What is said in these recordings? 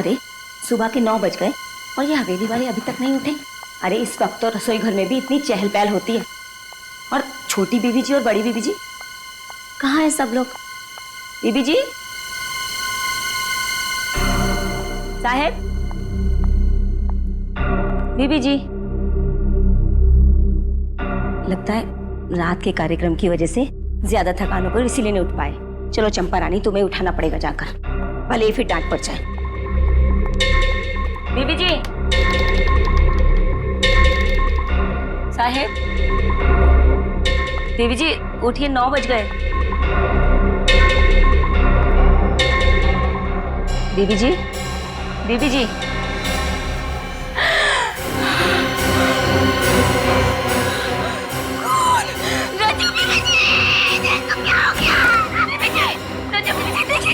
अरे सुबह के 9 बज गए और ये हवेली वाले अभी तक नहीं उठे। अरे इस वक्त तो रसोई घर में भी इतनी चहल पहल होती है। और छोटी बीबी जी और बड़ी बीबी जी कहाँ है सब लोग? बीबी जी, साहब, बीबी जी। लगता है रात के कार्यक्रम की वजह से ज्यादा थकान होकर इसीलिए नहीं उठ पाए। चलो चंपा रानी, तुम्हें उठाना पड़ेगा जाकर, भले ही फिर डांट पड़ जाए। बीबी जी, साहेब, बीबी जी उठिए, 9 बज गए। बीबी जी, बीबी जी।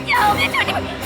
क्या हो गया छोटी?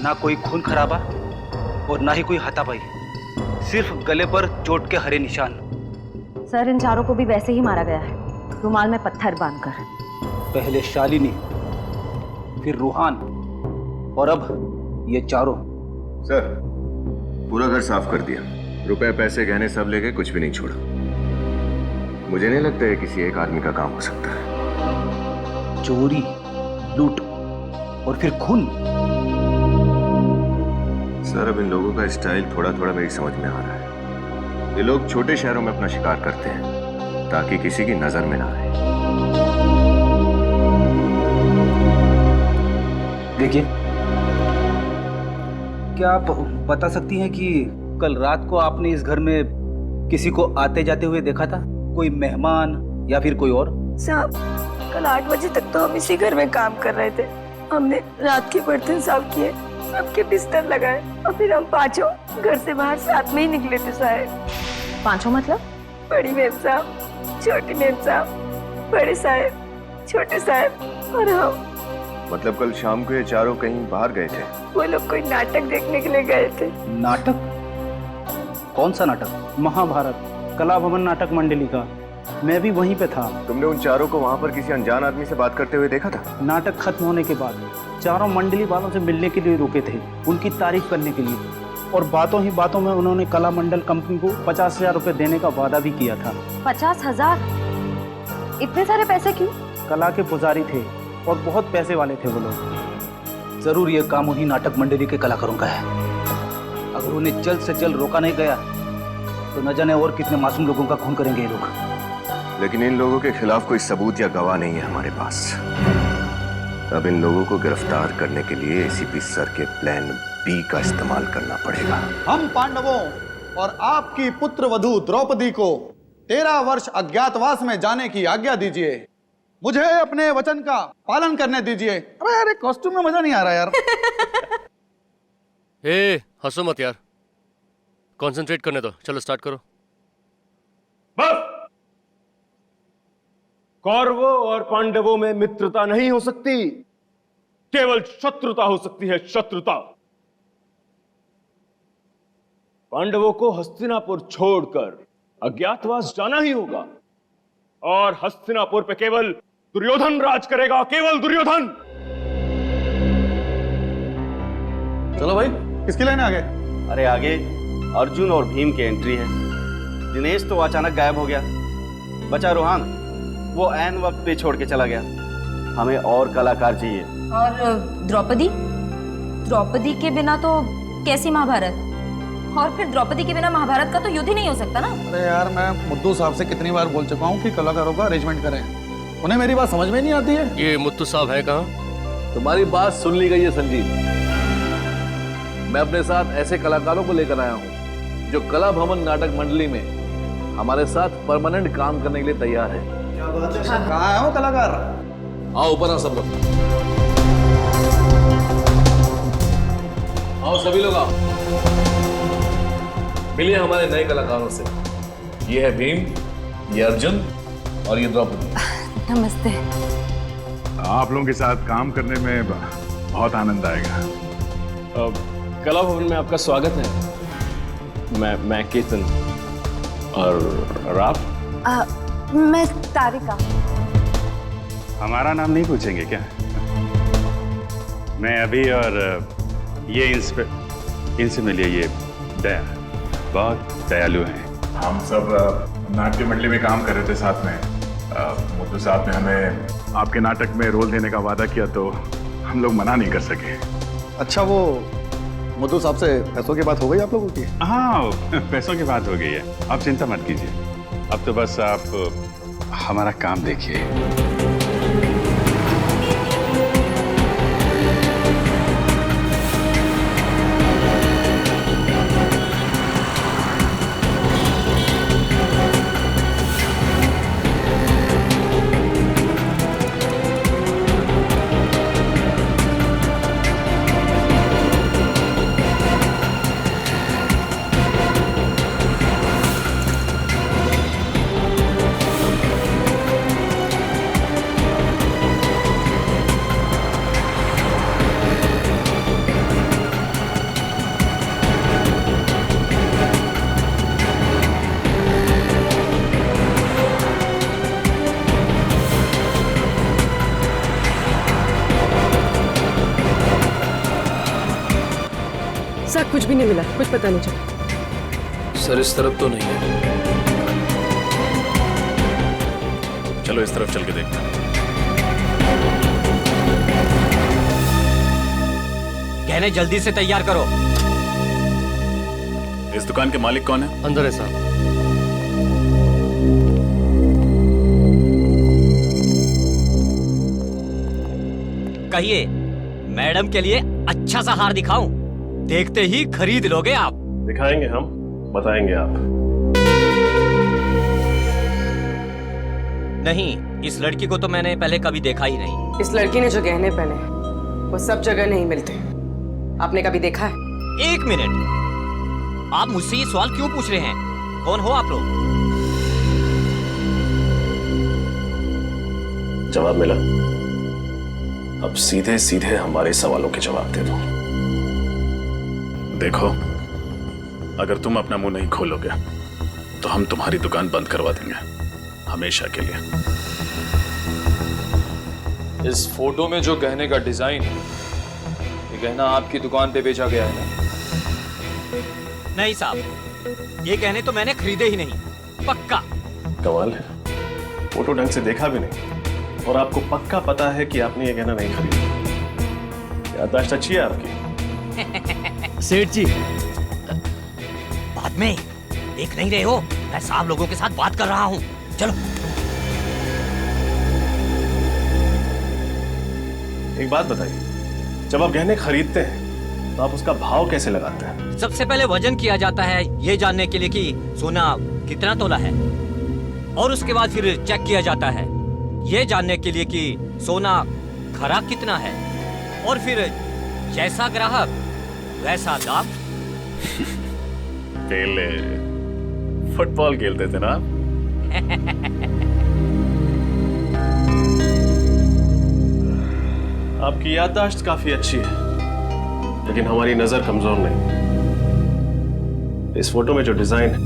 ना कोई खून खराबा और ना ही कोई हाथापाई, सिर्फ गले पर चोट के हरे निशान। सर, इन चारों को भी वैसे ही मारा गया है, रुमाल में पत्थर बांधकर। पहले शालिनी, फिर रूहान और अब ये चारों। सर, पूरा घर साफ कर दिया, रुपए पैसे गहने सब लेके कुछ भी नहीं छोड़ा। मुझे नहीं लगता है किसी एक आदमी का काम हो सकता है। चोरी, लूट और फिर खून। सर, अब इन लोगों का स्टाइल थोड़ा थोड़ा मेरी समझ में आ रहा है। ये लोग छोटे शहरों में अपना शिकार करते हैं ताकि किसी की नजर में ना आए। देखिए, क्या आप बता सकती हैं कि कल रात को आपने इस घर में किसी को आते जाते हुए देखा था? कोई मेहमान या फिर कोई और? साहब, कल 8 बजे तक तो हम इसी घर में काम कर रहे थे। हमने रात के बर्तन साफ किए, सबके बिस्तर लगाए और फिर हम पांचों घर से बाहर साथ में ही निकले थे। साहब, पांचों मतलब? बड़ी मेम साहब, छोटी मेम साहब, बड़े साहब, छोटे साहब और हम। मतलब कल शाम को ये चारों कहीं बाहर गए थे? वो लोग कोई नाटक देखने के लिए गए थे। नाटक? कौन सा नाटक? महाभारत कला भवन नाटक मंडली का। मैं भी वहीं पे था। तुमने उन चारों को वहां पर किसी अनजान आदमी से बात करते हुए देखा था? नाटक खत्म होने के बाद चारों मंडली वालों से मिलने के लिए रुके थे, उनकी तारीफ करने के लिए। और बातों ही बातों में उन्होंने कला मंडल कंपनी को 50,000 रुपए देने का वादा भी किया था। 50,000? इतने सारे पैसे क्यों? कला के पुजारी थे और बहुत पैसे वाले थे वो लोग। जरूर ये काम उन्हीं नाटक मंडली के कलाकारों का है। अगर उन्हें जल्द से जल्द रोका नहीं गया तो न जाने और कितने मासूम लोगों का खून करेंगे ये लोग। लेकिन इन लोगों के खिलाफ कोई सबूत या गवाह नहीं है हमारे पास। अब इन लोगों को गिरफ्तार करने के लिए एसीपी सर के प्लान बी का इस्तेमाल करना पड़ेगा। हम पांडवों और आपकी पुत्र वधू द्रौपदी को 13 वर्ष अज्ञातवास में जाने की आज्ञा दीजिए। मुझे अपने वचन का पालन करने दीजिए। अबे यार, कॉस्ट्यूम में मजा नहीं आ रहा यार। हंसो मत यार, कंसंट्रेट करने दो। चलो स्टार्ट करो। बस। कौरवों और पांडवों में मित्रता नहीं हो सकती, केवल शत्रुता हो सकती है, शत्रुता। पांडवों को हस्तिनापुर छोड़कर अज्ञातवास जाना ही होगा और हस्तिनापुर पे केवल दुर्योधन राज करेगा, केवल दुर्योधन। चलो भाई, किसकी लाइन आगे? अरे आगे अर्जुन और भीम की एंट्री है। दिनेश तो अचानक गायब हो गया, बचा रूहान, वो ऐन वक्त पे छोड़ के चला गया। हमें और कलाकार चाहिए। और द्रौपदी? द्रौपदी के बिना तो कैसी महाभारत? और फिर द्रौपदी के बिना महाभारत का तो युद्ध ही नहीं हो सकता ना। अरे यार, मैं मुद्दू साहब से कितनी बार बोल चुका हूँ कि कलाकारों का अरेंजमेंट करें, उन्हें मेरी बात समझ में नहीं आती है। ये मुत्तू साहब है कहाँ? तुम्हारी बात सुन ली गई है संजीव। मैं अपने साथ ऐसे कलाकारों को लेकर आया हूँ जो कला भवन नाटक मंडली में हमारे साथ परमानेंट काम करने के लिए तैयार है। कहाँ है वो कलाकार? आओ ऊपर आओ सब लोग, आओ सभी लोग आओ, मिलिए हमारे नए कलाकारों से। ये है भीम, ये अर्जुन और ये द्रौपदी। नमस्ते। आप लोगों के साथ काम करने में बहुत आनंद आएगा। कला भवन में आपका स्वागत है। मैं केतन और आप? मैं तारिका। हमारा नाम नहीं पूछेंगे क्या? मैं अभी, और ये इनसे मिलिए, ये दया, बहुत दयालु हैं। हम सब नाट्य मंडली में काम कर रहे थे साथ में। मुद्दू साहब ने हमें आपके नाटक में रोल देने का वादा किया तो हम लोग मना नहीं कर सके। अच्छा, वो मुद्दू साहब से पैसों की बात हो गई आप लोगों की? हाँ, पैसों की बात हो गई है, आप चिंता मत कीजिए। अब तो बस आप हमारा काम देखिए। सर कुछ भी नहीं मिला, कुछ पता नहीं चला। सर इस तरफ तो नहीं है, चलो इस तरफ चल के देखते हैं। गहने जल्दी से तैयार करो। इस दुकान के मालिक कौन है? अंदर है साहब। कहिए, मैडम के लिए अच्छा सा हार दिखाऊं? देखते ही खरीद लोगे आप। दिखाएंगे हम, बताएंगे आप। नहीं, इस लड़की को तो मैंने पहले कभी देखा ही नहीं। इस लड़की ने जो गहने पहने वो सब जगह नहीं मिलते। आपने कभी देखा है? एक मिनट, आप मुझसे ये सवाल क्यों पूछ रहे हैं? कौन हो आप लोग? जवाब मिला? अब सीधे सीधे हमारे सवालों के जवाब दे दो। देखो, अगर तुम अपना मुंह नहीं खोलोगे तो हम तुम्हारी दुकान बंद करवा देंगे, हमेशा के लिए। इस फोटो में जो गहने का डिजाइन है, ये गहना आपकी दुकान पे बेचा गया है ना? नहीं साहब, ये गहने तो मैंने खरीदे ही नहीं, पक्का। कमाल है, फोटो ढंग से देखा भी नहीं और आपको पक्का पता है कि आपने ये गहना नहीं खरीदा। याददाश्त अच्छी है आपकी। सेठ जी, बाद में देख नहीं रहे हो, मैं साहब लोगों के साथ बात कर रहा हूँ। चलो। एक बात बताइए, जब आप गहने खरीदते हैं तो आप उसका भाव कैसे लगाते हैं? सबसे पहले वजन किया जाता है, ये जानने के लिए कि सोना कितना तोला है, और उसके बाद फिर चेक किया जाता है, ये जानने के लिए कि सोना खरा कितना है, और फिर जैसा ग्राहक वैसा दाम। पहले फुटबॉल खेलते थे ना? आपकी याददाश्त काफी अच्छी है, लेकिन हमारी नजर कमजोर नहीं। इस फोटो में जो डिजाइन है,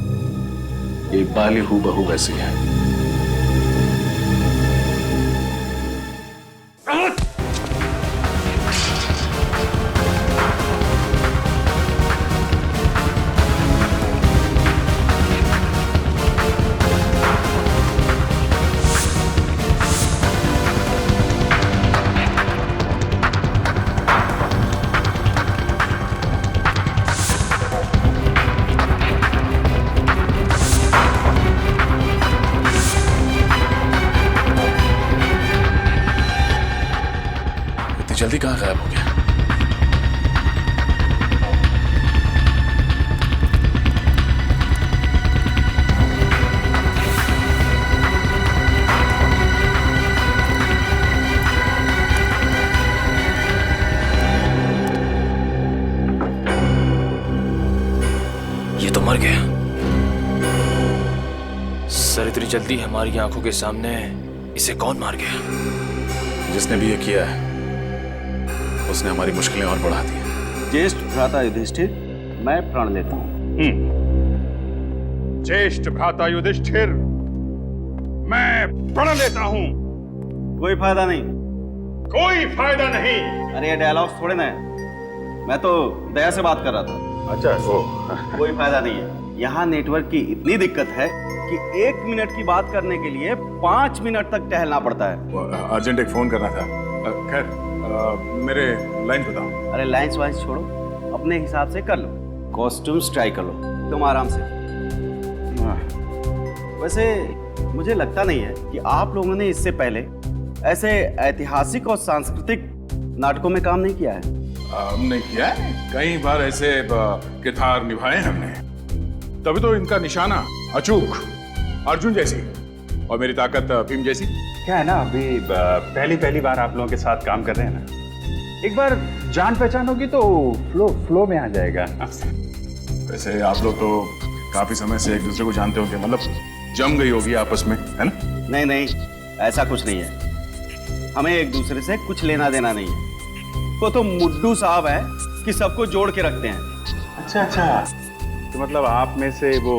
ये बाली हूबहू वैसी है। जल्दी कहाँ गायब हो गया? सर इतनी जल्दी हमारी आंखों के सामने इसे कौन मार गया? जिसने भी ये किया है उसने हमारी मुश्किलें और बढ़ा दी। ज्येष्ठ भ्राता युधिष्ठिर, मैं प्रण लेता हूँ। ज्येष्ठ भ्राता युधिष्ठिर, मैं प्रण लेता हूँ। कोई फायदा नहीं। कोई फायदा नहीं। अरे ये डायलॉग्स थोड़े ना है, मैं तो दया से बात कर रहा था। अच्छा कोई फायदा नहीं है। यहाँ नेटवर्क की इतनी दिक्कत है कि 1 मिनट की बात करने के लिए 5 मिनट तक टहलना पड़ता है। अर्जेंट एक फोन करना था। खैर मेरे लाइन बताओ। अरे लाइन्स वाइन्स छोड़ो, अपने हिसाब से कर लो। कॉस्ट्यूम्स ट्राई कर लो तुम आराम से। वैसे मुझे लगता नहीं है कि आप लोगों ने इससे पहले ऐसे ऐतिहासिक और सांस्कृतिक नाटकों में काम नहीं किया है। हमने किया है, कई बार ऐसे किरदार निभाए हमने, तभी तो इनका निशाना अचूक अर्जुन जैसी और मेरी ताकत भीम जैसी। क्या है ना, अभी पहली बार आप लोगों के साथ काम कर रहे हैं ना, एक बार जान पहचान होगी तो फ्लो में आ जाएगा। वैसे आप लोग तो काफी समय से एक दूसरे को जानते होंगे, मतलब जम गई होगी आपस में, है ना? नहीं नहीं, ऐसा कुछ नहीं है। हमें एक दूसरे से कुछ लेना देना नहीं है। वो तो मुड्डू साहब है कि सबको जोड़ के रखते हैं। अच्छा, तो मतलब आप में से वो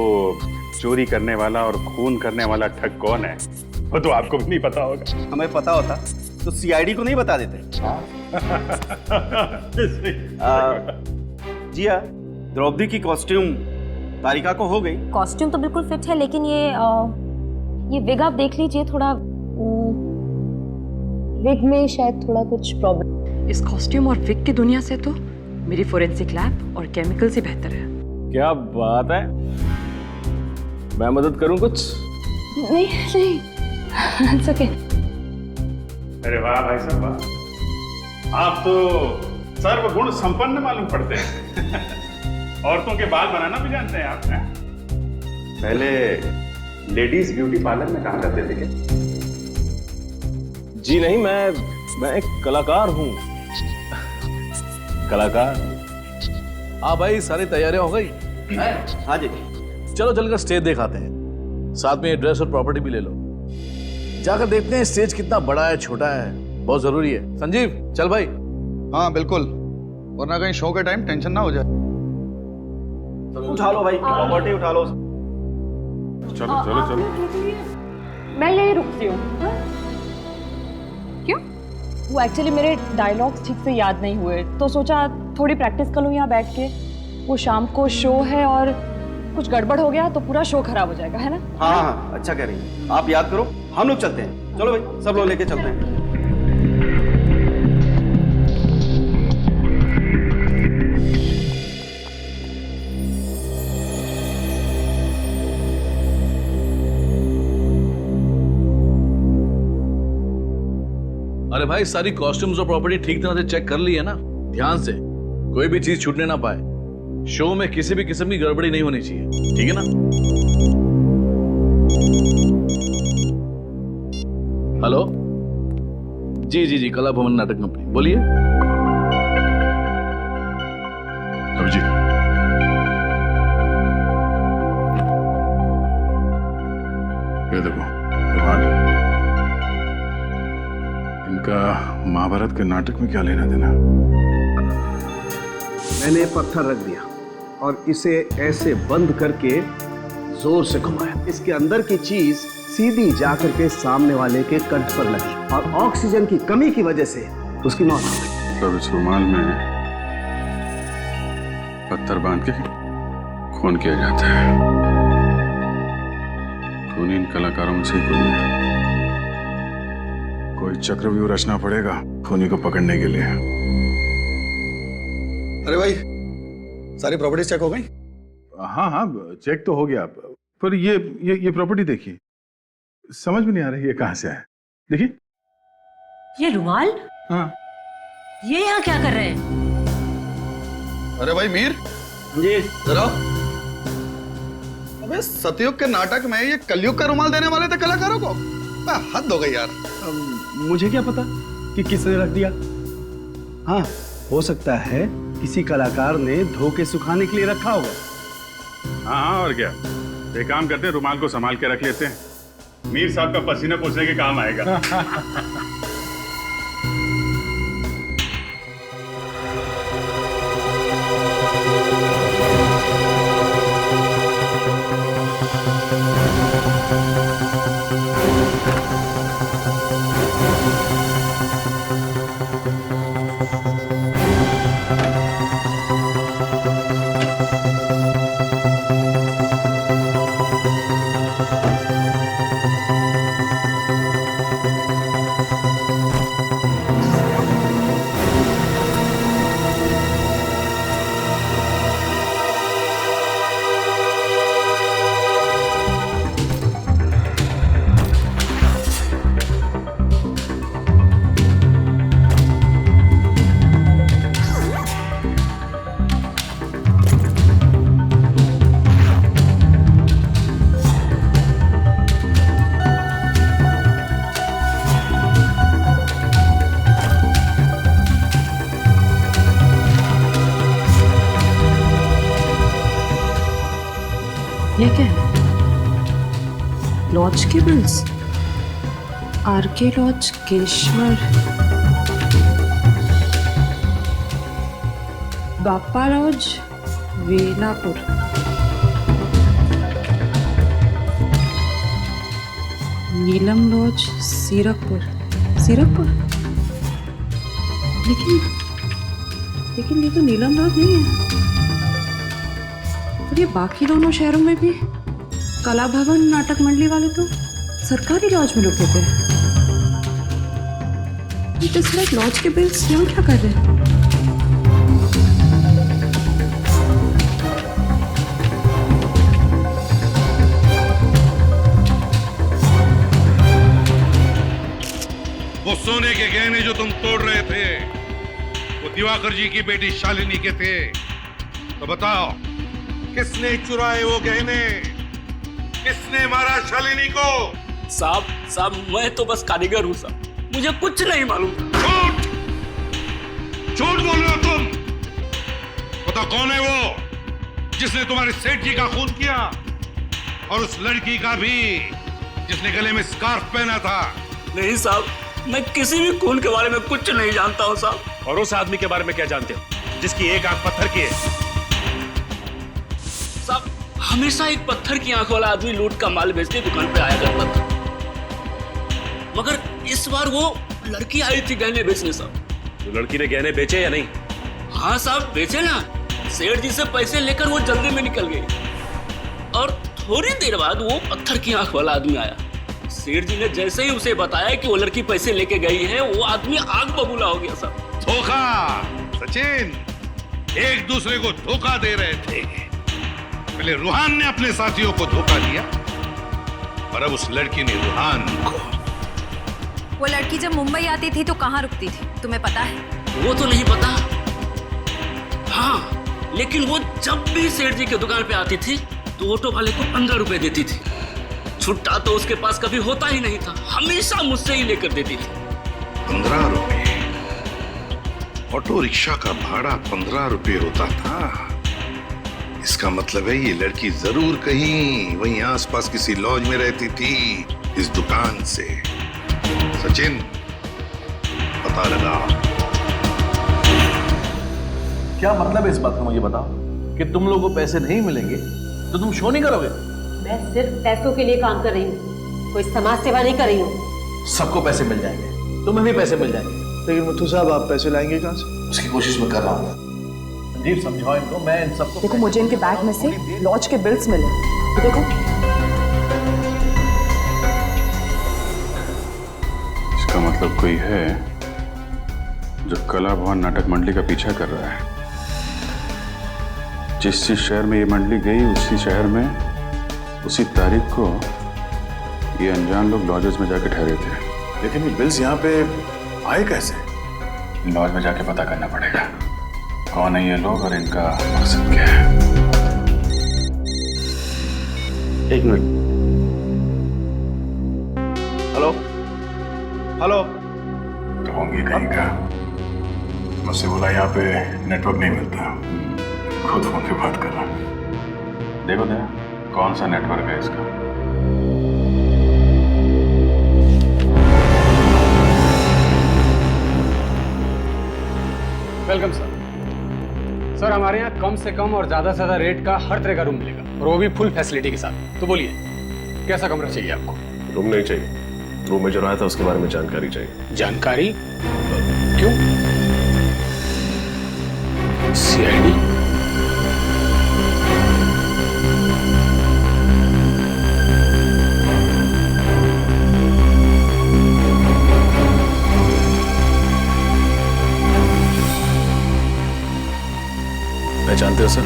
चोरी करने वाला और खून करने वाला ठग कौन है, वो तो आपको भी नहीं पता होगा। हमें पता होता तो सीआईडी को नहीं बता देते। जी हाँ, द्रौपदी की कॉस्ट्यूम तारिका को हो गई। कॉस्ट्यूम तो बिल्कुल फिट है, लेकिन ये विग आप देख लीजिए, थोड़ा विग में शायद थोड़ा कुछ प्रॉब्लम। इस कॉस्ट्यूम और विग की दुनिया से तो मेरी फोरेंसिक लैब और केमिकल से बेहतर है। क्या बात है, मैं मदद करूं कुछ? नहीं It's okay. अरे वाह भाई साहब वाह, आप तो सर्वगुण संपन्न मालूम पड़ते हैं। औरतों के बाल बनाना भी जानते हैं आप। पहले लेडीज ब्यूटी पार्लर में काम करते थे क्या? जी नहीं, मैं एक कलाकार हूँ। कलाकार? हाँ भाई, सारी तैयारियां हो गई? हाँ जी। चलो चलकर स्टेज दिखाते हैं, साथ में ड्रेस और प्रॉपर्टी भी ले लो। जाकर देखते हैं स्टेज कितना बड़ा है छोटा है, बहुत जरूरी है। संजीव चल भाई। हाँ बिल्कुल, वरना कहीं शो के टाइम टेंशन ना हो जाए। उठा लो भाई, प्रॉपर्टी उठा लो। चलो चलो चलो। मैं यही रुकती हूँ। क्यों? वो एक्चुअली मेरे डायलॉग्स ठीक से याद नहीं हुए, तो सोचा थोड़ी प्रैक्टिस कर लूँ यहाँ बैठ के। वो शाम को शो है और कुछ गड़बड़ हो गया तो पूरा शो खराब हो जाएगा, है ना? हाँ, अच्छा कह रही हैं। आप याद करो, हम लोग चलते हैं। चलो भाई, सब लोग लेके चलते हैं। अरे भाई, सारी कॉस्ट्यूम्स और प्रॉपर्टी ठीक तरह से चेक कर ली है ना? ध्यान से, कोई भी चीज छूटने ना पाए। शो में किसी भी किस्म की गड़बड़ी नहीं होनी चाहिए, ठीक है ना? हेलो, जी कला भवन नाटक कंपनी, बोलिए। अभिजीत, ये देखो इनका महाभारत के नाटक में क्या लेना देना? मैंने पत्थर रख दिया और इसे ऐसे बंद करके जोर से घुमाया। इसके अंदर की चीज सीधी जाकर के सामने वाले के कंठ पर लगी और ऑक्सीजन की कमी की वजह से उसकी मौत हो गई। तो इस रुमाल में पत्थर बांध के खून किया जाता है। खून इन कलाकारों में से ही कोई है। कोई चक्रव्यूह रचना पड़ेगा खूनी को पकड़ने के लिए। अरे भाई, सारी प्रॉपर्टीज चेक हो गई? हाँ, चेक तो हो गया, पर ये प्रॉपर्टी देखिए, समझ में नहीं आ रही है कहाँ से है। देखिए ये रुमाल। हाँ, ये यहाँ क्या कर रहे हैं? अरे भाई मीर जी जरा। अबे सतयुग के नाटक में ये कलयुग का रुमाल देने वाले थे कलाकारों को? हद हो गई यार। मुझे क्या पता कि किसने रख दिया। हाँ, हो सकता है किसी कलाकार ने धो के सुखाने के लिए रखा होगा। हाँ, और क्या, एक काम करते हैं, रुमाल को संभाल के रख लेते हैं, मीर साहब का पसीना पोंछने के काम आएगा। ये क्या है? लॉज के bills, RK lodge, Keshwar, Bappa lodge, Velapur. Neelam lodge, Zirakpur. Zirakpur? लेकिन ये तो नीलम लॉज नहीं है। और ये बाकी दोनों शहरों में भी कला भवन, नाटक मंडली वाले तो सरकारी लॉज में रुके थे। ये लॉज के बिल्स यहाँ क्या कर रहे हैं? वो सोने के गहने जो तुम तोड़ रहे थे, वो दिवाकर जी की बेटी शालिनी के थे। तो बताओ, किसने चुराए वो गहने? किसने मारा शालिनी को? साहब मैं तो बस कारीगर हूँ साहब, मुझे कुछ नहीं मालूम। झूठ झूठ बोल रहे हो तुम। बताओ कौन है वो जिसने तुम्हारे सेठ जी का खून किया, और उस लड़की का भी जिसने गले में स्कार्फ पहना था? नहीं साहब, मैं किसी भी खून के बारे में कुछ नहीं जानता हूँ साहब। और उस आदमी के बारे में क्या जानते हो जिसकी एक आंख पत्थर की है? साहब हमेशा एक पत्थर की आंख वाला आदमी लूट का माल बेचने दुकान पे आया करता था, मगर इस बार वो लड़की आई थी गहने बेचने साहब। तो लड़की ने गहने बेचे या नहीं? हाँ साहब बेचे ना। सेठ जी से पैसे लेकर वो जल्दी में निकल गई, और थोड़ी देर बाद वो पत्थर की आंख वाला आदमी आया। सेठ जी ने जैसे ही उसे बताया कि वो लड़की पैसे लेके गई है, वो आदमी आग बबूला हो गया साहब। धोखा सचिन, एक दूसरे को धोखा दे रहे थे। पहले रूहान ने अपने साथियों को धोखा दिया, और अब उस लड़की ने रूहान को। वो लड़की जब मुंबई आती थी तो कहाँ रुकती थी, तुम्हें पता है? वो तो नहीं पता। हाँ, लेकिन वो जब भी सेठ जी की दुकान पे आती थी तो ऑटो वाले को 15 रुपए देती थी। छुट्टा तो उसके पास कभी होता ही नहीं था, हमेशा मुझसे ही लेकर देती थी। 15 रुपए? ऑटो रिक्शा का भाड़ा 15 रुपए होता था? इसका मतलब है ये लड़की जरूर कहीं वहीं आसपास किसी लॉज में रहती थी इस दुकान से। सचिन, पता लगा। क्या मतलब है इस बात का, मुझे बताओ कि तुम लोगों को पैसे नहीं मिलेंगे तो तुम शो नहीं करोगे? मैं सिर्फ पैसों के लिए काम कर रही हूँ, कोई समाज सेवा नहीं कर रही हूँ। सबको पैसे मिल जाएंगे, तुम्हें भी पैसे मिल जाएंगे। लेकिन मुथु साहब, आप पैसे लाएंगे कहाँ से? उसकी कोशिश मैं कर रहा हूँ। संजीव समझाओ इनको, मैं इन सबको। देखो मुझे इनके बैग में से लॉज के बिल्स मिले, देखो। इसका मतलब कोई है जो कला भवन नाटक मंडली का पीछा कर रहा है। जिस शहर में ये मंडली गई, उसी शहर में उसी तारीख को ये अनजान लोग लॉजेस में जाके ठहरे थे। लेकिन ये बिल्स यहाँ पे आए कैसे? लॉज में जाके पता करना पड़ेगा कौन है ये लोग और इनका मकसद क्या है। एक मिनट। Hello hello. तो होंगे कहीं का। मुझसे बोला यहाँ पे नेटवर्क नहीं मिलता, खुद फोन पे बात कर रहा। देखो दया, कौन सा नेटवर्क है इसका? Welcome sir. सर हमारे यहाँ कम से कम और ज्यादा से ज्यादा रेट का हर तरह का रूम मिलेगा और वो भी फुल फैसिलिटी के साथ। तो बोलिए कैसा कमरा चाहिए आपको? रूम नहीं चाहिए, रूम में जो रहा था उसके बारे में जानकारी चाहिए। जानकारी? क्यों? सीआईडी? पहचानते हो सर?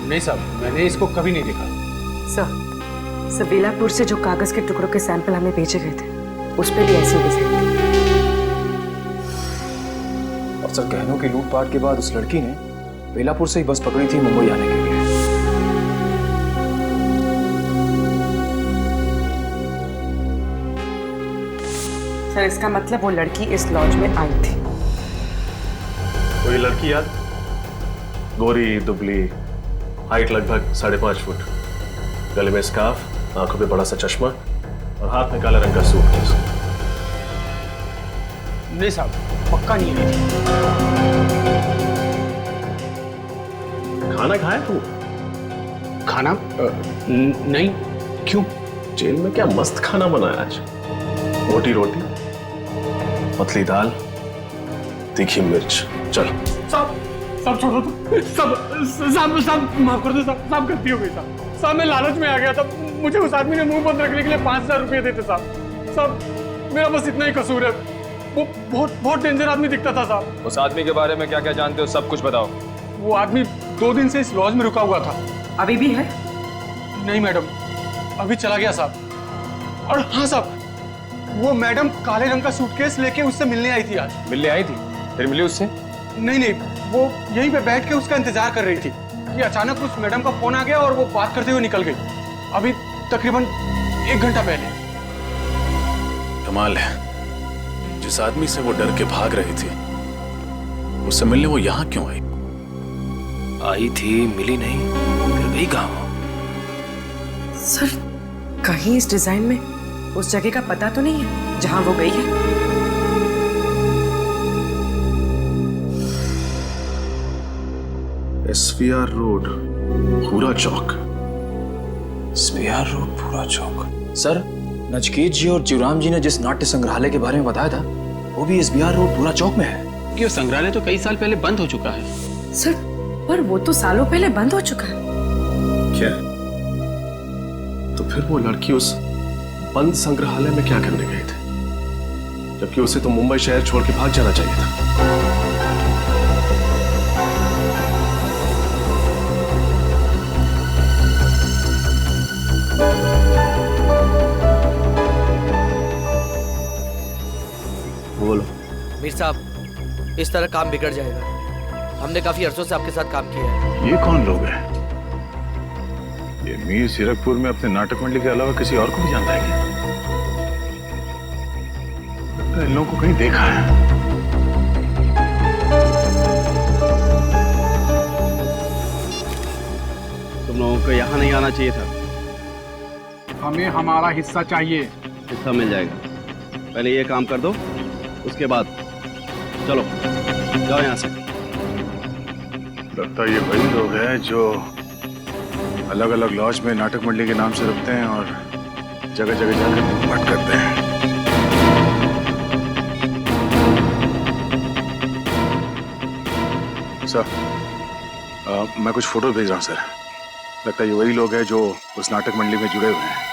नहीं साहब, मैंने इसको कभी नहीं देखा। सर बेलापुर से जो कागज के टुकड़ों के सैंपल हमें भेजे गए थे उस पे भी ऐसी डिजाइन थी। और सर गहनों की लूटपाट के बाद उस लड़की ने बेलापुर से ही बस पकड़ी थी मुंबई आने के लिए। सर इसका मतलब वो लड़की इस लॉज में आई थी। कोई लड़की याद? गोरी दुबली, हाइट लगभग 5.5 फुट, गले में स्कार्फ, आंखों पे बड़ा सा चश्मा और हाथ में काला रंग का सूट। नहीं साहब, पक्का नहीं है। खाना खाया तू? खाना? नहीं। क्यों? जेल में क्या मस्त खाना बनाया आज। मोटी रोटी, पतली दाल, तीखी मिर्च। चल सब छोड़ो तो। सब माफ कर दो साहब, गलती हो गई साहब। मैं लालच में आ गया था। मुझे उस आदमी ने मुंह बंद रखने के लिए 5000 रुपये देते साहब। मेरा बस इतना ही कसूर है। वो बहुत डेंजर आदमी दिखता था साहब। उस आदमी के बारे में क्या क्या जानते हो, सब कुछ बताओ। वो आदमी 2 दिन से इस लॉज में रुका हुआ था। अभी भी है? नहीं मैडम, अभी चला गया साहब। और हाँ साहब, वो मैडम काले रंग का सूटकेस लेके उससे मिलने आई थी आज। मिलने आई थी? फिर मिली उससे? नहीं, वो यहीं पे बैठ के उसका इंतजार कर रही थी कि अचानक उस मैडम का फोन आ गया और वो बात करते हुए निकल गई। अभी तकरीबन 1 घंटा पहले। कमाल है, जिस आदमी से वो डर के भाग रही थी उससे मिलने वो यहाँ क्यों आई? आई थी, मिली नहीं, फिर गई कहाँ? सर कहीं इस डिजाइन में उस जगह का पता तो नहीं है जहां वो गई है? SVR रोड, पूरा चौक। SVR रोड, पूरा चौक। सर नचकेत जी और जीवराम जी ने जिस नाट्य संग्रहालय के बारे में बताया था वो भी SVR रोड, पूरा चौक में है। कि वो संग्रहालय तो कई साल पहले बंद हो चुका है। सर पर वो तो सालों पहले बंद हो चुका है। क्या? तो फिर वो लड़की उस बंद संग्रहालय में क्या करने गई थी, जबकि उसे तो मुंबई शहर छोड़ के भाग जाना चाहिए था। बोलो। मीर साहब, इस तरह काम बिगड़ जाएगा। हमने काफी अरसों से आपके साथ काम किया है। ये कौन लोग हैं? ये मीर सीरकपुर में अपने नाटक मंडली के अलावा किसी और को भी जानता है क्या? इन लोगों को कहीं देखा है। तुम लोगों को यहाँ नहीं आना चाहिए था। हमें हमारा हिस्सा चाहिए। हिस्सा मिल जाएगा, पहले ये काम कर दो, उसके बाद चलो जाओ यहाँ से। लगता है ये वही लोग हैं जो अलग अलग लॉज में नाटक मंडली के नाम से रुकते हैं और जगह जगह जाकर लूटपाट करते हैं। सर, मैं कुछ फोटो भेज रहा हूँ सर। लगता है ये वही लोग हैं जो उस नाटक मंडली में जुड़े हुए हैं।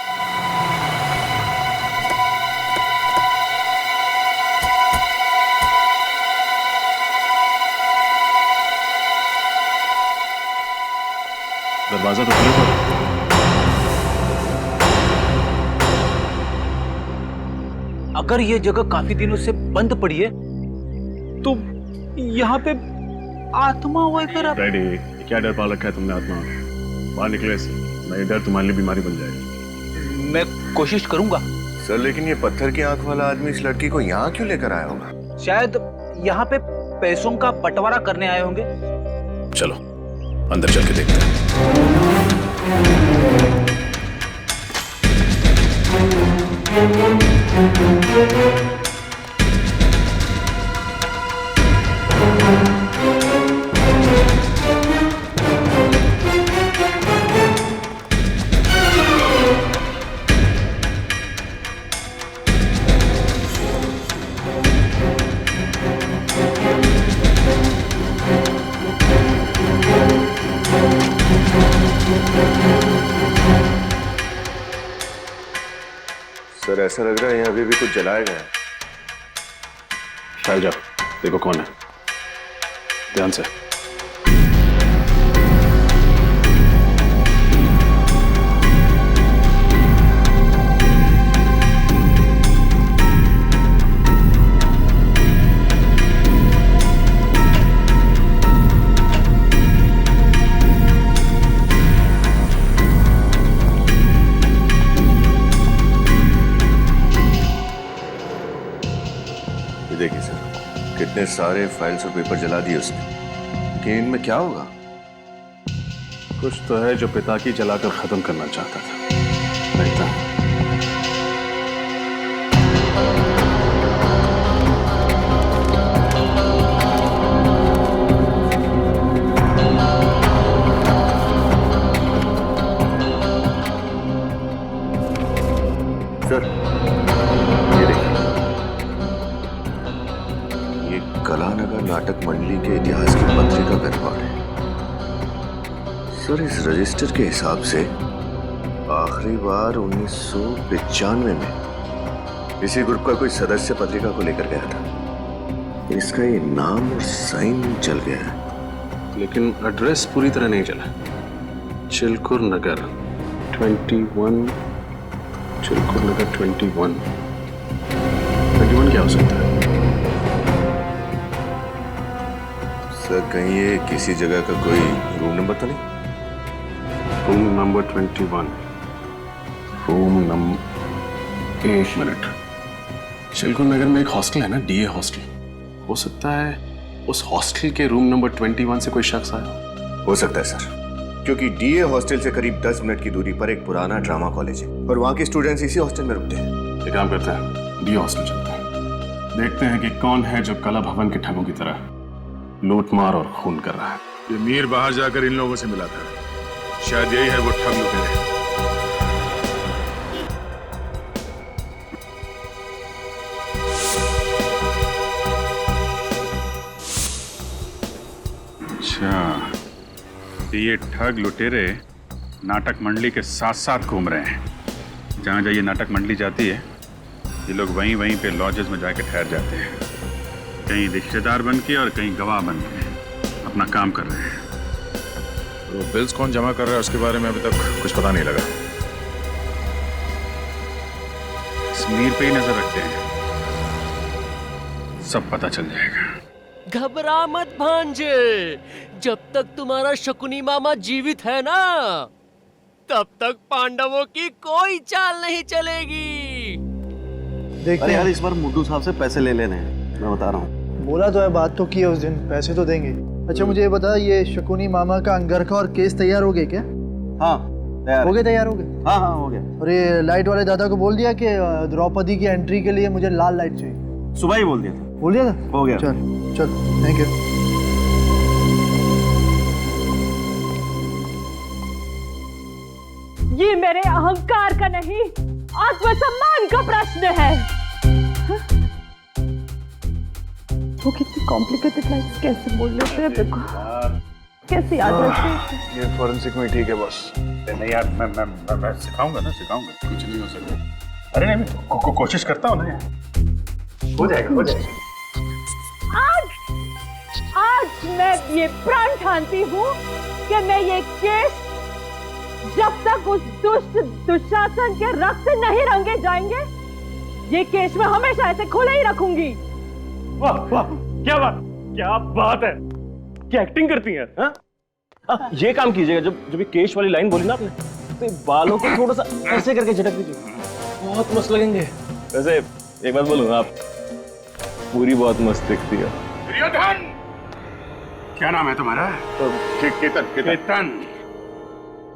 दरवाजा तो खुला हुआ। अगर ये जगह काफी दिनों से बंद पड़ी है तो यहाँ पे आत्मा वगैरह। डैडी, क्या डर पा रखा है तुमने आत्मा? बाहर निकले से, नहीं डर तुम्हारे लिए बीमारी बन जाएगी। मैं कोशिश करूंगा सर, लेकिन ये पत्थर की आंख वाला आदमी इस लड़की को यहाँ क्यों लेकर आया होगा? शायद यहाँ पे पैसों का बंटवारा करने आए होंगे। चलो अंदर चल के देखते हैं। सर ऐसा लग रहा है यहाँ अभी भी कुछ जलाया गया है। शायद जाओ देखो कौन है, ध्यान से। देखिए सर, कितने सारे फाइल्स और पेपर जला दिए उसने, लेकिन इनमें क्या होगा? कुछ तो है जो पिता की जलाकर खत्म करना चाहता था। देखता हूं। सर ये देखिए, कलानगर नाटक मंडली के इतिहास की पत्रिका का रिकॉर्ड है। सर इस रजिस्टर के हिसाब से आखिरी बार 1995 में इसी ग्रुप का कोई सदस्य पत्रिका को लेकर गया था। इसका ये नाम और साइन चल गया है, लेकिन एड्रेस पूरी तरह नहीं चला। चिलकुर नगर 21, चिलकुर नगर 21 क्या हो सकता है? सर कहीं ये किसी जगह का कोई रूम नंबर तो नहीं? रूम नंबर 21, रूम नंबर, एक मिनट। चिलकुर नगर में एक हॉस्टल है ना, डीए हॉस्टल। हो सकता है उस हॉस्टल के रूम नंबर 21 से कोई शख्स आया। हो सकता है सर, क्योंकि डीए हॉस्टल से करीब 10 मिनट की दूरी पर एक पुराना ड्रामा कॉलेज है और वहाँ के स्टूडेंट्स इसी हॉस्टल में रुकते हैं। एक काम करते हैं, डीए हॉस्टल चलते हैं, देखते हैं कि कौन है जो कला भवन के ठगों की तरह लूटमार और खून कर रहा है। ये मीर बाहर जाकर इन लोगों से मिला था, शायद यही है वो ठग लुटेरे। अच्छा, तो ये ठग लुटेरे नाटक मंडली के साथ साथ घूम रहे हैं। जहाँ जहाँ ये नाटक मंडली जाती है, ये लोग वहीं पे लॉजेस में जाके ठहर जाते हैं, कहीं रिश्तेदार बन के और कहीं गवाह बन के अपना काम कर रहे हैं। तो बिल्स कौन जमा कर रहा है उसके बारे में अभी तक कुछ पता नहीं लगा। इस मीर पे ही नजर रखते हैं, सब पता चल जाएगा। घबरा मत भांजे, जब तक तुम्हारा शकुनी मामा जीवित है ना, तब तक पांडवों की कोई चाल नहीं चलेगी। देखते यार, इस बार मुड्डू साहब से पैसे ले लेने हैं, मैं बता रहा हूँ। बोला तो है, बात तो की है उस दिन, पैसे तो देंगे। अच्छा मुझे ये बता, ये शकुनी मामा का अंगरखा और केस तैयार हो गए क्या? हाँ तैयार हो गए। तैयार हो गए? हाँ हाँ हो गया। और ये लाइट वाले दादा को बोल दिया कि द्रौपदी की एंट्री के लिए मुझे लाल लाइट चाहिए? सुबह ही बोल दिया था। बोल दिया था? हो गया। चल चल, थैंक यू। ये मेरे अहंकार का नहीं, आत्मसम्मान का प्रश्न है। वो कितनी कॉम्प्लिकेटेड लाइन्स कैसे बोल लेते हैं, देखो कैसे याद रखते हैं। ये फॉरेंसिक में ठीक है बॉस। नहीं यार, मैं सिखाऊंगा ना, सिखाऊंगा, कुछ नहीं हो सकता। अरे नहीं, मैं कोशिश करता हूँ ना, हो जाएगा हो जाएगा। आज मैं ये प्रण ठानती हूँ कि मैं ये केस जब तक उस दुष्ट दुशासन के रक्त से नहीं रंगे जाएंगे, ये केस में हमेशा ऐसे खुले ही रखूंगी। वाह वाह, क्या बात है, क्या एक्टिंग करती हैं। हाँ? ये काम कीजिएगा, जब ये केश वाली लाइन बोली ना आपने, तो बालों को थोड़ा सा ऐसे करके झटक दीजिए, बहुत मस्त लगेंगे। वैसे एक बात बोलूं, आप पूरी बहुत मस्त दिखती है। दुर्योधन, क्या नाम है तुम्हारा? केतन।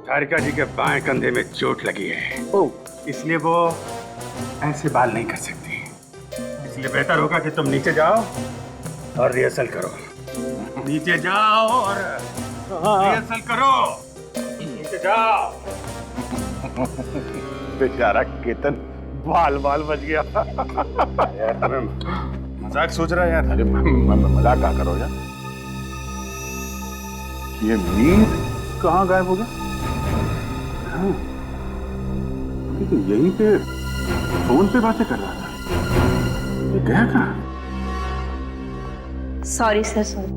तारिका जी के बाएं कंधे में चोट लगी है, इसलिए वो ऐसे बाल नहीं कर सकती। इसलिए बेहतर होगा कि तुम नीचे जाओ और रिहर्सल करो। नीचे जाओ और रिहर्सल करो। नीचे जाओ। बेचारा केतन बाल बच गया। यार तुम्हें मजाक सोच रहा है यार? अरे मजाक क्या करो यार। ये मीर कहाँ गायब हो गया? ये तो यहीं पे फोन पे बातें कर रहा था। ये गया कहाँ? सॉरी सर, सॉरी,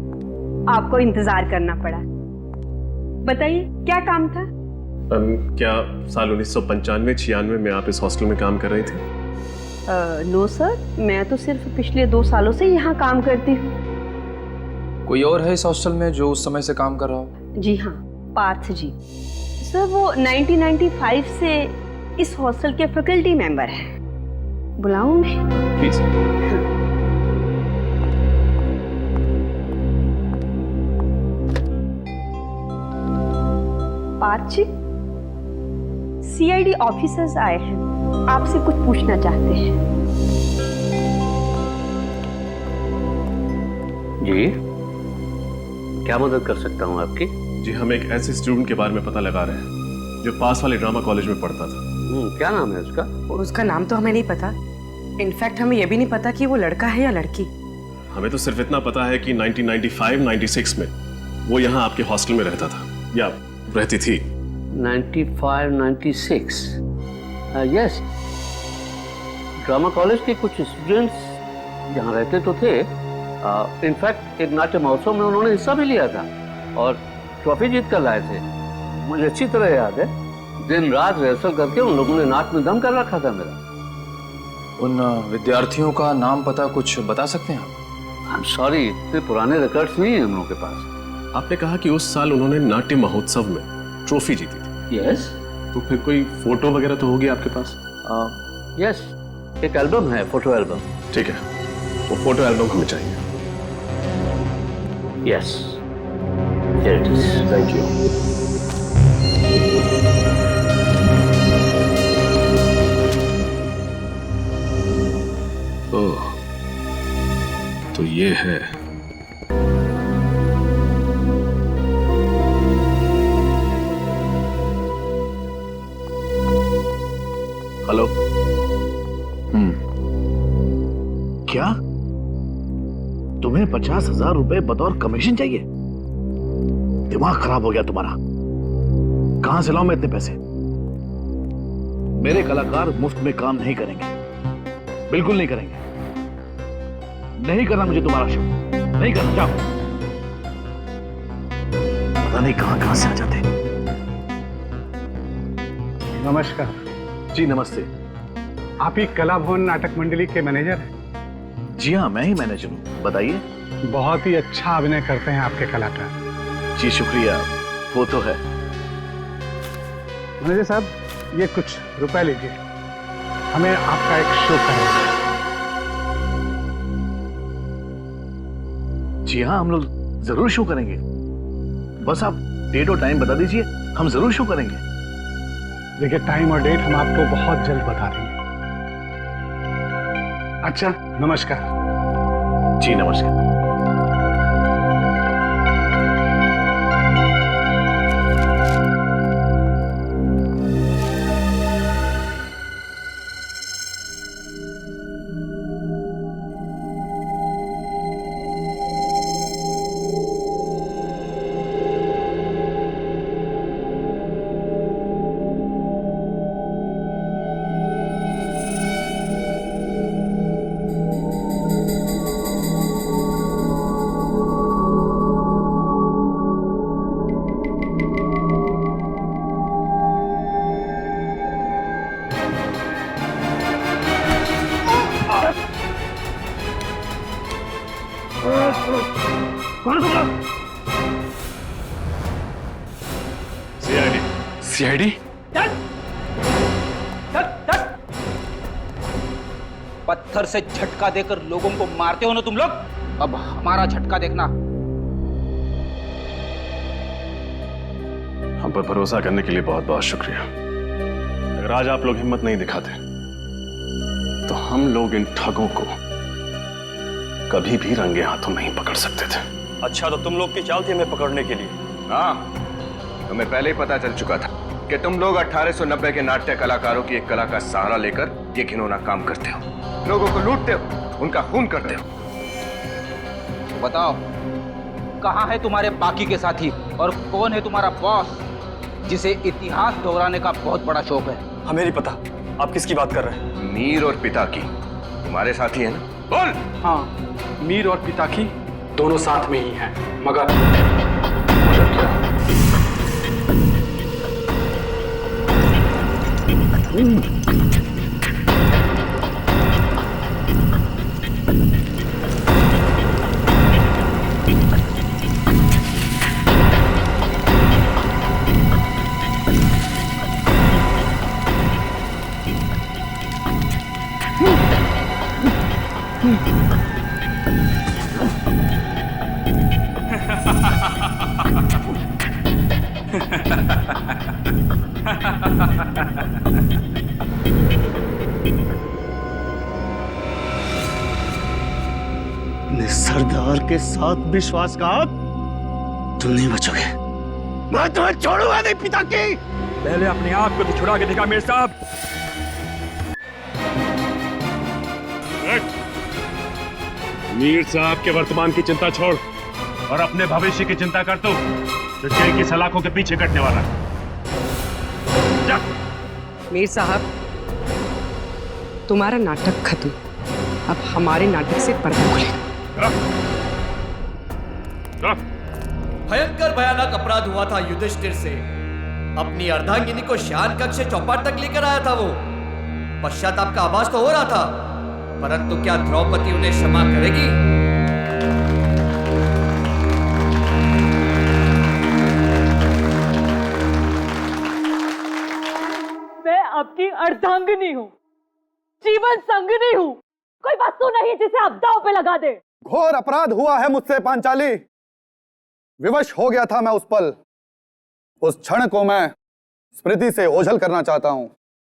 आपको इंतजार करना पड़ा। बताइए क्या काम था? क्या साल 1995-96 में आप इस हॉस्टल में काम कर रही थी? नो सर, मैं तो सिर्फ पिछले 2 सालों से यहाँ काम करती हूँ। कोई और है इस हॉस्टल में जो उस समय से काम कर रहा हो? जी हाँ, पार्थ जी। सर वो 1995 से इस हॉस्टल के फैकल्टी मेंबर हैं। बुलाऊं मैं? Please. Parth ji, CID officers आए हैं, आपसे कुछ पूछना चाहते हैं। जी, क्या मदद कर सकता हूँ आपकी? जी, हम एक ऐसे स्टूडेंट के बारे में पता लगा रहे हैं जो पास वाले ड्रामा कॉलेज में पढ़ता था। क्या नाम है उसका? उसका नाम तो हमें नहीं पता। इनफैक्ट हमें यह भी नहीं पता कि वो लड़का है या लड़की। हमें तो सिर्फ इतना पता है कि 1995-96 में वो यहाँ आपके हॉस्टल में रहता था या रहती थी। 95-96 यस, ड्रामा कॉलेज के कुछ स्टूडेंट्स यहाँ रहते तो थे। इनफैक्ट एक नाट्य महोत्सव में उन्होंने हिस्सा भी लिया था और ट्रॉफी जीत कर लाए थे। मुझे अच्छी तरह याद है, दिन रात रिहर्सल करके उन लोगों ने नाच में दम कर रखा था मेरा। उन विद्यार्थियों का नाम पता कुछ बता सकते हैं आप? आई एम सॉरी, इतने पुराने रिकॉर्ड्स नहीं है हम लोगों के पास। आपने कहा कि उस साल उन्होंने नाट्य महोत्सव में ट्रॉफी जीती थी। यस। तो फिर कोई फोटो वगैरह तो होगी आपके पास? यस, एक एल्बम है, फोटो एल्बम। ठीक है, वो फोटो एल्बम हमें चाहिए। Yes, here it is. Thank you. ओह, तो ये है। हेलो। क्या तुम्हें 50,000 रुपए बतौर कमीशन चाहिए? दिमाग खराब हो गया तुम्हारा। कहां से लाऊं मैं इतने पैसे? मेरे कलाकार मुफ्त में काम नहीं करेंगे, बिल्कुल नहीं करेंगे। नहीं करना मुझे तुम्हारा शो, नहीं करना। जाओ। पता नहीं कहां से आ जाते। नमस्कार। जी नमस्ते। आप ही कला भवन नाटक मंडली के मैनेजर हैं? जी हाँ, मैं ही मैनेजर हूँ। बताइए। बहुत ही अच्छा अभिनय करते हैं आपके कलाकार। जी शुक्रिया, वो तो है। मैनेजर साहब, ये कुछ रुपए लीजिए, हमें आपका एक शो करना है। जी हाँ, हम लोग जरूर शो करेंगे। बस आप डेट और टाइम बता दीजिए, हम जरूर शो करेंगे। देखिए, टाइम और डेट हम आपको बहुत जल्द बता देंगे। अच्छा, नमस्कार। जी नमस्कार। सीआईडी? पत्थर से झटका देकर लोगों को मारते हो ना तुम लोग, अब हमारा झटका देखना। हम पर भरोसा करने के लिए बहुत बहुत शुक्रिया। अगर आज आप लोग हिम्मत नहीं दिखाते तो हम लोग इन ठगों को कभी भी रंगे हाथों नहीं पकड़ सकते थे। अच्छा, तो तुम लोग की चाल थी हमें पकड़ने के लिए? हाँ, हमें पहले ही पता चल चुका था कि तुम लोग 1890 के नाट्य कलाकारों की एक कला का सहारा लेकर ये घिनौना काम करते हो, लोगों को लूटते हो, उनका खून करते हो। तो बताओ, कहाँ है तुम्हारे बाकी के साथी और कौन है तुम्हारा बॉस जिसे इतिहास दोहराने का बहुत बड़ा शौक है? हमें नहीं पता आप किसकी बात कर रहे हैं। मीर और पिता की तुम्हारे साथी है ना? बोल। हाँ, मीर और पिता की दोनों साथ में ही हैं, मगर सरदार के साथ विश्वासघात, तुम नहीं बचोगे। मैं तुम्हें छोड़ूंगा नहीं पिता की। पहले अपने आप को तो छुड़ा के दिखा मेरे साहब। मीर साहब के वर्तमान की चिंता छोड़ और अपने भविष्य की चिंता कर तू, जो जेल की सलाखों के पीछे कटने वाला है। जा। मीर साहब, तुम्हारा नाटक खत्म, अब हमारे नाटक से पर्दा खुलेगा। भयंकर भयानक अपराध हुआ था युधिष्ठिर से। अपनी अर्धांगिनी को शयन कक्ष से चौपाट तक लेकर आया था वो। पश्चाताप का आभास तो हो रहा था, परंतु क्या द्रौपदी उन्हें क्षमा करेगी? मैं आपकी अर्धांगिनी हूँ, जीवन संगिनी हूँ, कोई वस्तु नहीं जिसे आप दांव पे लगा दे। घोर अपराध हुआ है मुझसे पांचाली। विवश हो गया था मैं उस पल। उस क्षण को मैं स्मृति से ओझल करना चाहता हूं।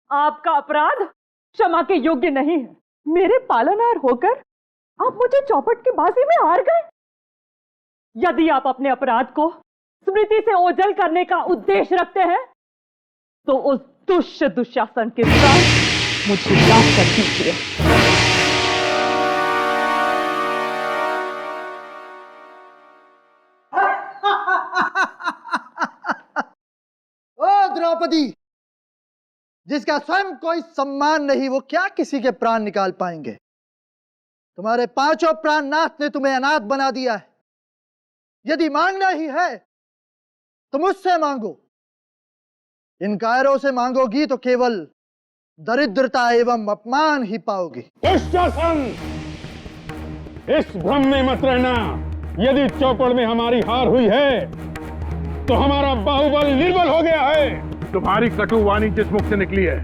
आपका अपराध क्षमा के योग्य नहीं है। मेरे पालनहार होकर आप मुझे चौपट की बाजी में हार गए। यदि आप अपने अपराध को स्मृति से ओझल करने का उद्देश्य रखते हैं तो उस दुष्ट दुशासन के साथ मुझे माफ कर दीजिए। ओ द्रौपदी, जिसका स्वयं कोई सम्मान नहीं, वो क्या किसी के प्राण निकाल पाएंगे? तुम्हारे पांचों प्राणनाथ ने तुम्हें अनाथ बना दिया है। यदि मांगना ही है तो मुझसे मांगो। इन कायरों से मांगोगी तो केवल दरिद्रता एवं अपमान ही पाओगी। दुशासन, इस भ्रम में मत रहना। यदि चौपड़ में हमारी हार हुई है तो हमारा बाहुबल निर्बल हो गया है। तुम्हारी कटु वाणी जिस मुख से निकली है,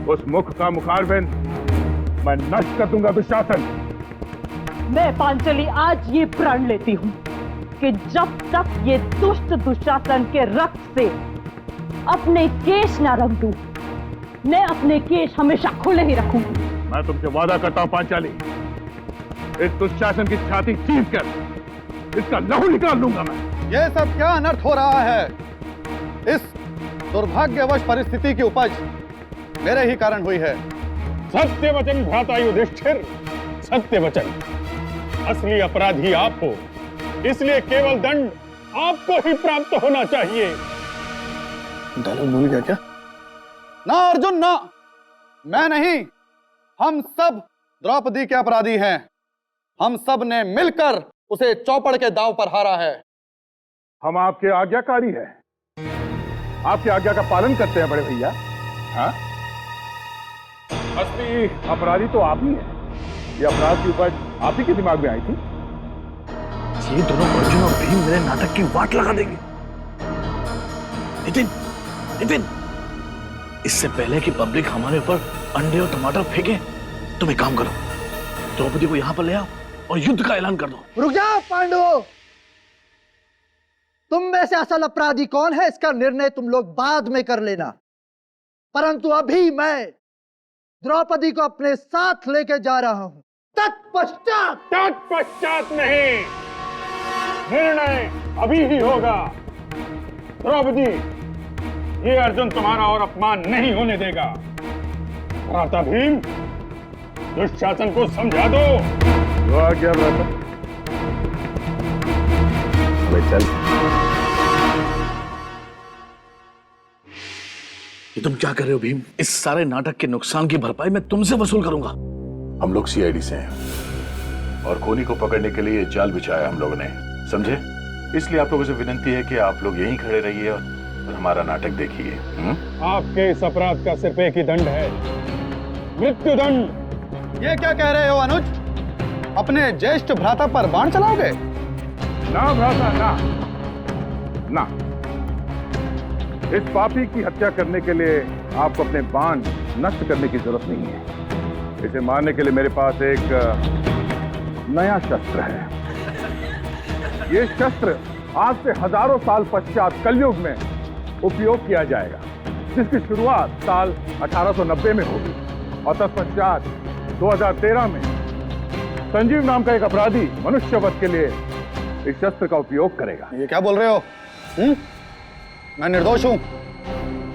उस मुख का मुखारबिंद मैं नष्ट कर दूंगा दुशासन। मैं पांचली आज ये प्रण लेती हूँ कि जब तक ये दुष्ट दुशासन के रक्त से अपने केश ना रंग दूं, मैं अपने केश हमेशा खुले ही रखूंगी। मैं तुमसे वादा करता हूं पांचाली, इस दुशासन की छाती चीर कर इसका लहू निकाल लूंगा मैं। यह सब क्या अनर्थ हो रहा है? इस दुर्भाग्यवश परिस्थिति की उपज मेरे ही कारण हुई है। सत्य वचन भ्राता युधिष्ठिर, सत्य वचन। असली अपराधी आप हो, इसलिए केवल दंड आपको ही प्राप्त होना चाहिए। डायलॉग भूल गया क्या? ना अर्जुन ना, मैं नहीं, हम सब द्रौपदी के अपराधी हैं। हम सब ने मिलकर उसे चौपड़ के दांव पर हारा है। हम आपके आज्ञाकारी हैं, आपकी आज्ञा का पालन करते हैं बड़े भैया। हाँ, असली अपराधी तो आप ही हैं। ये अपराध की उपज आप ही के दिमाग में आई थी। ये दोनों अर्जुन और भीम मेरे नाटक की वाट लगा देंगे। नितिन, नितिन, इससे पहले कि पब्लिक हमारे ऊपर अंडे और टमाटर फेंके, तुम एक काम करो, द्रौपदी को यहां पर ले आओ और युद्ध का ऐलान कर दो। रुक जाओ पांडवों, तुम में से असल अपराधी कौन है इसका निर्णय तुम लोग बाद में कर लेना, परंतु अभी मैं द्रौपदी को अपने साथ लेके जा रहा हूं। तत्पश्चात नहीं, निर्णय अभी ही होगा। द्रौपदी, ये अर्जुन तुम्हारा और अपमान नहीं होने देगा। भ्राता भीम, दुशासन को समझा दो। वो आ गया भ्राता। चल। ये तुम क्या कर रहे हो भीम? इस सारे नाटक के नुकसान की भरपाई मैं तुमसे वसूल करूंगा। हम लोग सीआईडी से हैं और खूनी को पकड़ने के लिए जाल बिछाया हम लोगों ने, समझे? इसलिए आप लोगों से विनती है कि आप लोग यहीं खड़े रहिए और हमारा नाटक देखिए। आपके इस अपराध का सिर्फ एक ही दंड है, मृत्युदंड। ये क्या कह रहे हो अनुज? अपने ज्येष्ठ भ्राता पर बाण चलाओगे? ना भ्राता, ना। इस पापी की हत्या करने के लिए आपको अपने बाण नष्ट करने की जरूरत नहीं है। इसे मारने के लिए मेरे पास एक नया शस्त्र है। ये शस्त्र आज से हजारों साल पश्चात कलयुग में उपयोग किया जाएगा, जिसकी शुरुआत साल 1890 में होगी और तत्पश्चात 2013 में संजीव नाम का एक अपराधी मनुष्य वध के लिए इस शस्त्र का उपयोग करेगा। ये क्या बोल रहे हो? मैं निर्दोष हूं,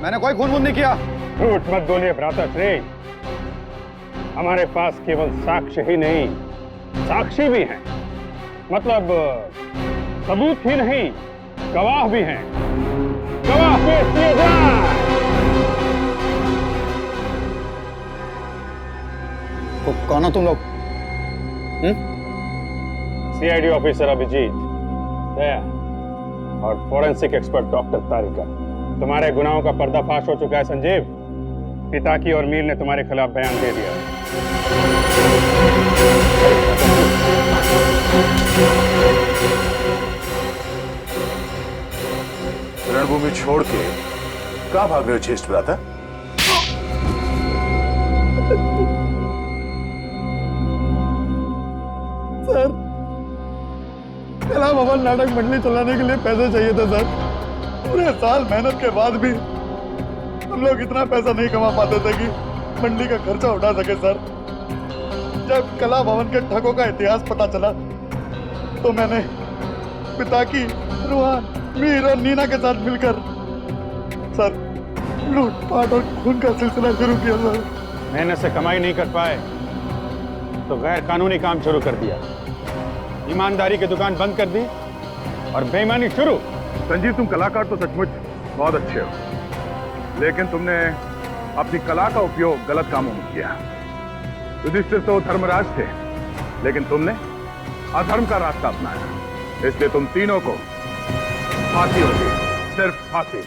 मैंने कोई खून नहीं किया। झूठ मत बोलिए भ्राता श्री, हमारे पास केवल साक्ष्य ही नहीं, साक्षी भी हैं। मतलब सबूत ही नहीं, गवाह भी हैं। गवाह पेश किए जाएं। कौन हो तुम लोग? सीआईडी ऑफिसर अभिजीत, दया और फोरेंसिक एक्सपर्ट डॉक्टर तारिका। तुम्हारे गुनाहों का पर्दाफाश हो चुका है संजीव। पिताकी और मीर ने तुम्हारे खिलाफ बयान दे दिया। रणभूमि छोड़ के कहां भाग रहे हो ज्येष्ठ भ्राता? सर, कला भवन नाटक मंडली चलाने के लिए पैसे चाहिए थे सर। पूरे साल मेहनत के बाद भी हम लोग इतना पैसा नहीं कमा पाते थे कि मंडली का खर्चा उठा सके सर। जब कला भवन के ठगों का इतिहास पता चला तो मैंने पिताकी, रुहान, मीर और नीना के साथ मिलकर सर लूटपाट और खून का सिलसिला शुरू किया सर। मेहनत से कमाई नहीं कर पाए तो गैर कानूनी काम शुरू कर दिया, ईमानदारी की दुकान बंद कर दी और बेईमानी शुरू। संजीव, तुम कलाकार तो सचमुच बहुत अच्छे हो, लेकिन तुमने अपनी कला का उपयोग गलत कामों में किया। युधिष्ठिर तो धर्मराज थे, लेकिन तुमने अधर्म का रास्ता अपनाया, इसलिए तुम तीनों को फांसी होगी, सिर्फ फांसी।